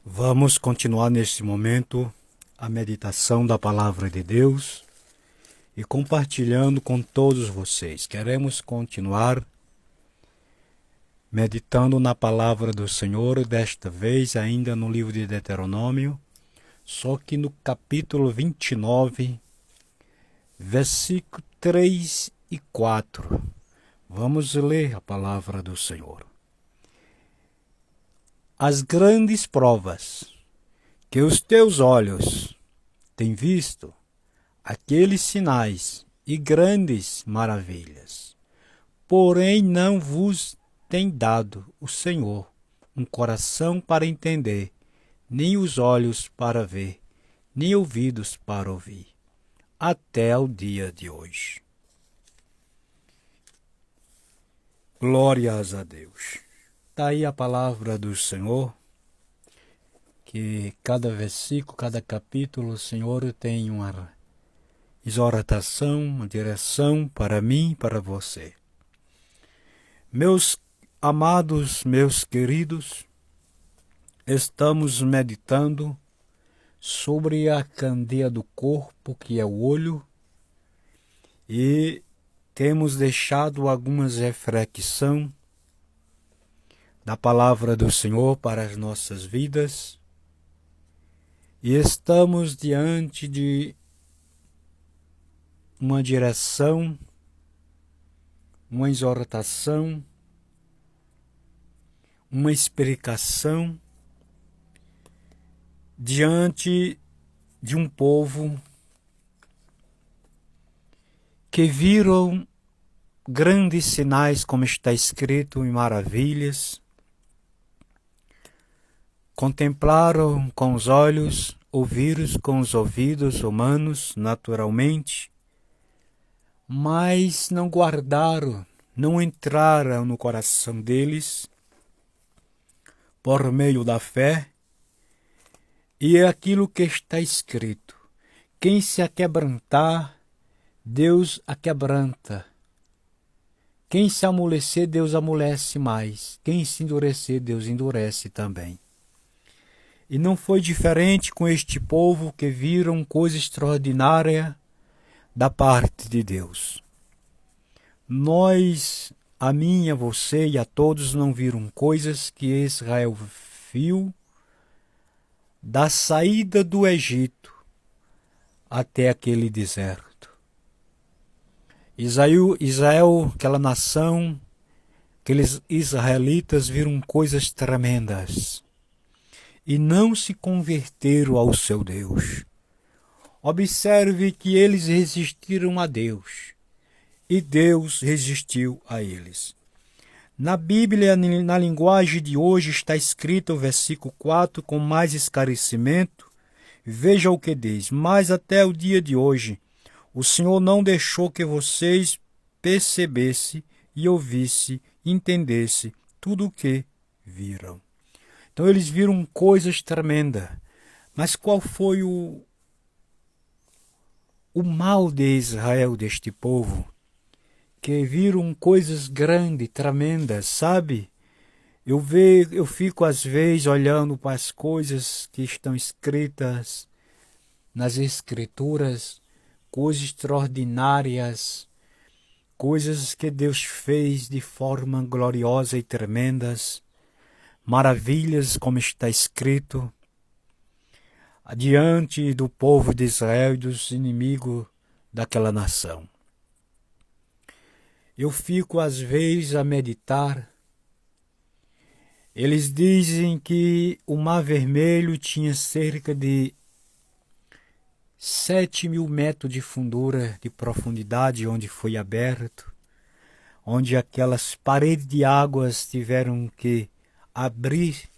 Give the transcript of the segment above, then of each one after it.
Vamos continuar neste momento a meditação da Palavra de Deus e compartilhando com todos vocês. Queremos continuar meditando na Palavra do Senhor, desta vez ainda no livro de Deuteronômio, só que no capítulo 29, versículo 3 e 4. Vamos ler a Palavra do Senhor. As grandes provas que os teus olhos têm visto, aqueles sinais e grandes maravilhas, porém não vos tem dado o Senhor um coração para entender, nem os olhos para ver, nem ouvidos para ouvir, até o dia de hoje. Glórias a Deus. Está aí a palavra do Senhor, que cada versículo, cada capítulo, o Senhor tem uma exortação, uma direção para mim e para você. Meus amados, meus queridos, estamos meditando sobre a candeia do corpo, que é o olho, e temos deixado algumas reflexões da palavra do Senhor para as nossas vidas, e estamos diante de uma direção, uma exortação, uma explicação diante de um povo que viram grandes sinais, como está escrito, em maravilhas, contemplaram com os olhos, ouviram com os ouvidos humanos, naturalmente, mas não guardaram, não entraram no coração deles por meio da fé, e é aquilo que está escrito: quem se aquebrantar, Deus aquebranta. Quem se amolecer, Deus amolece mais. Quem se endurecer, Deus endurece também. E não foi diferente com este povo que viram coisa extraordinária da parte de Deus. Nós, a mim, a você e a todos, não viram coisas que Israel viu da saída do Egito até aquele deserto. Israel, aquela nação, aqueles israelitas viram coisas tremendas e não se converteram ao seu Deus. Observe que eles resistiram a Deus e Deus resistiu a eles. Na Bíblia, na linguagem de hoje, está escrito o versículo 4 com mais esclarecimento. Veja o que diz: mas até o dia de hoje, o Senhor não deixou que vocês percebessem e ouvissem, entendessem tudo o que viram. Então eles viram coisas tremendas. Mas qual foi o mal de Israel, deste povo? Que viram coisas grandes, tremendas, sabe? Eu fico às vezes olhando para as coisas que estão escritas nas Escrituras, coisas extraordinárias, coisas que Deus fez de forma gloriosa e tremendas, maravilhas, como está escrito, diante do povo de Israel e dos inimigos daquela nação. Eu fico às vezes a meditar. Eles dizem que o Mar Vermelho tinha cerca de 7.000 metros de fundura, de profundidade, onde foi aberto, onde aquelas paredes de águas tiveram que abrir,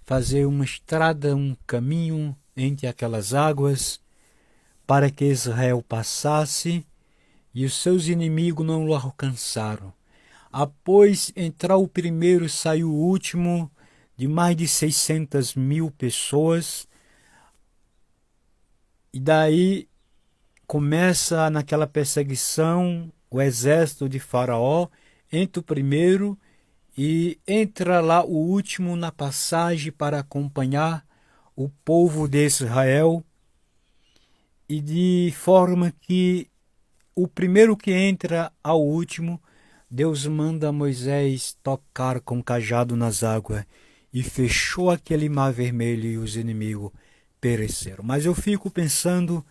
fazer uma estrada, um caminho entre aquelas águas, para que Israel passasse e os seus inimigos não o alcançaram. Após entrar o primeiro, saiu o último, de mais de 600.000 pessoas. E daí começa naquela perseguição o exército de Faraó, entra o primeiro e entra lá o último na passagem para acompanhar o povo de Israel, e de forma que o primeiro que entra ao último, Deus manda Moisés tocar com o cajado nas águas e fechou aquele mar vermelho e os inimigos pereceram. Mas eu fico pensando,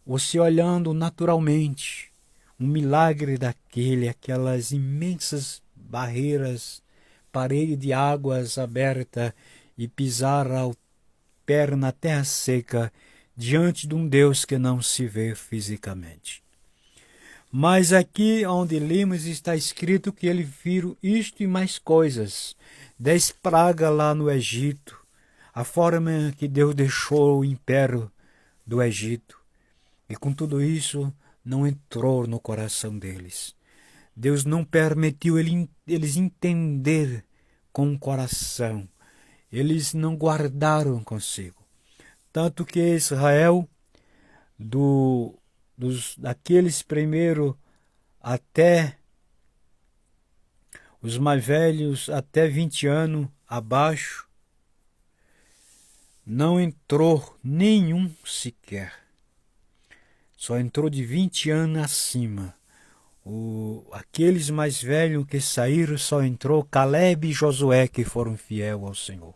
você olhando naturalmente, um milagre daquele, aquelas imensas barreiras, parede de águas aberta e pisar ao pé na terra seca diante de um Deus que não se vê fisicamente. Mas aqui onde lemos está escrito que ele viu isto e mais coisas, 10 pragas lá no Egito, a forma que Deus deixou o império do Egito. E com tudo isso, não entrou no coração deles. Deus não permitiu eles entender com o coração. Eles não guardaram consigo. Tanto que Israel, daqueles primeiro até os mais velhos, até 20 anos abaixo, não entrou nenhum sequer. Só entrou de 20 anos acima. Aqueles mais velhos que saíram, só entrou Caleb e Josué, que foram fiéis ao Senhor.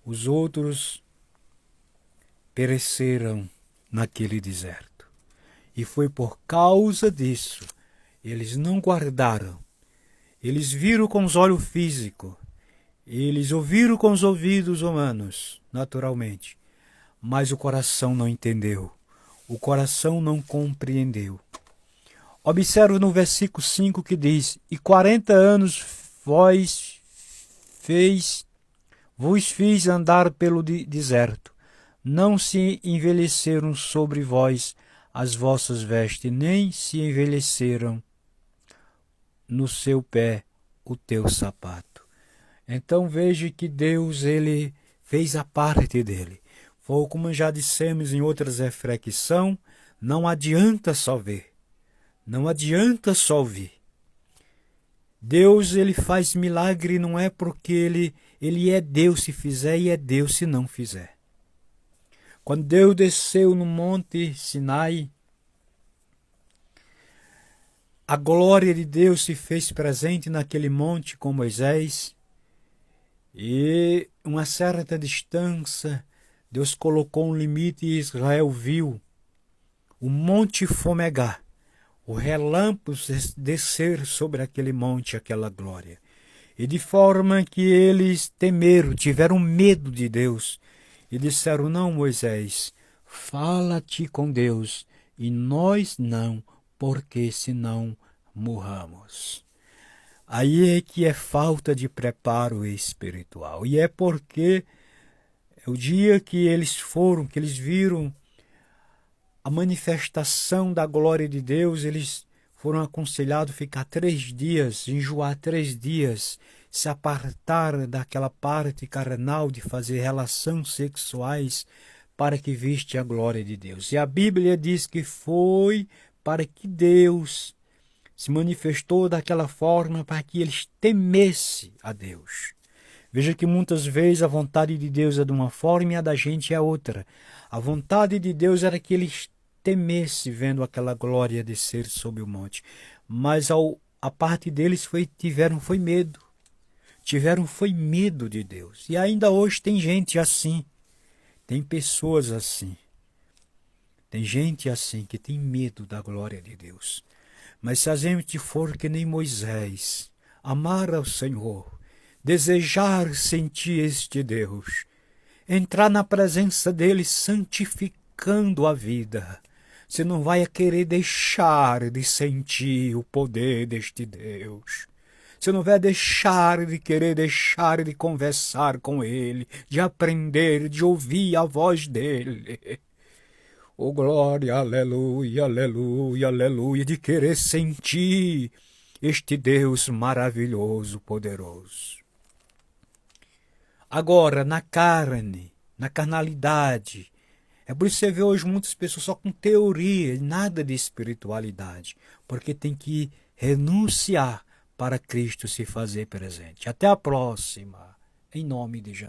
Os outros pereceram naquele deserto. E foi por causa disso. Eles não guardaram. Eles viram com os olhos físicos. Eles ouviram com os ouvidos humanos, naturalmente. Mas o coração não entendeu. O coração não compreendeu. Observe no versículo 5 que diz: E 40 anos vos fiz andar pelo deserto. Não se envelheceram sobre vós as vossas vestes, nem se envelheceram no seu pé o teu sapato. Então veja que Deus, ele fez a parte dele. Foi como já dissemos em outras reflexões, não adianta só ver. Não adianta só ouvir. Deus, ele faz milagre não é porque ele é Deus se fizer e é Deus se não fizer. Quando Deus desceu no monte Sinai, a glória de Deus se fez presente naquele monte com Moisés, e uma certa distância Deus colocou um limite e Israel viu o monte fumegar, o relâmpago descer sobre aquele monte, aquela glória. E de forma que eles temeram, tiveram medo de Deus, e disseram: não, Moisés, fala-te com Deus, e nós não, porque senão morramos. Aí é que é falta de preparo espiritual. E é porque o dia que eles viram a manifestação da glória de Deus, eles foram aconselhados a ficar 3 dias, enjoar 3 dias, se apartar daquela parte carnal de fazer relações sexuais para que viste a glória de Deus. E a Bíblia diz que foi para que Deus se manifestou daquela forma para que eles temessem a Deus. Veja que muitas vezes a vontade de Deus é de uma forma e a da gente é outra. A vontade de Deus era que eles temessem vendo aquela glória descer sobre o monte. Mas a parte deles tiveram medo. Tiveram medo de Deus. E ainda hoje tem gente assim. Tem pessoas assim. Tem gente assim que tem medo da glória de Deus. Mas se a gente for que nem Moisés, amar ao Senhor, desejar sentir este Deus, entrar na presença dele santificando a vida, você não vai querer deixar de sentir o poder deste Deus. Você não vai deixar de conversar com ele, de aprender, de ouvir a voz dele. Oh, glória, aleluia, aleluia, aleluia, de querer sentir este Deus maravilhoso, poderoso. Agora, na carne, na carnalidade, é por isso que você vê hoje muitas pessoas só com teoria, nada de espiritualidade, porque tem que renunciar para Cristo se fazer presente. Até a próxima, em nome de Jesus.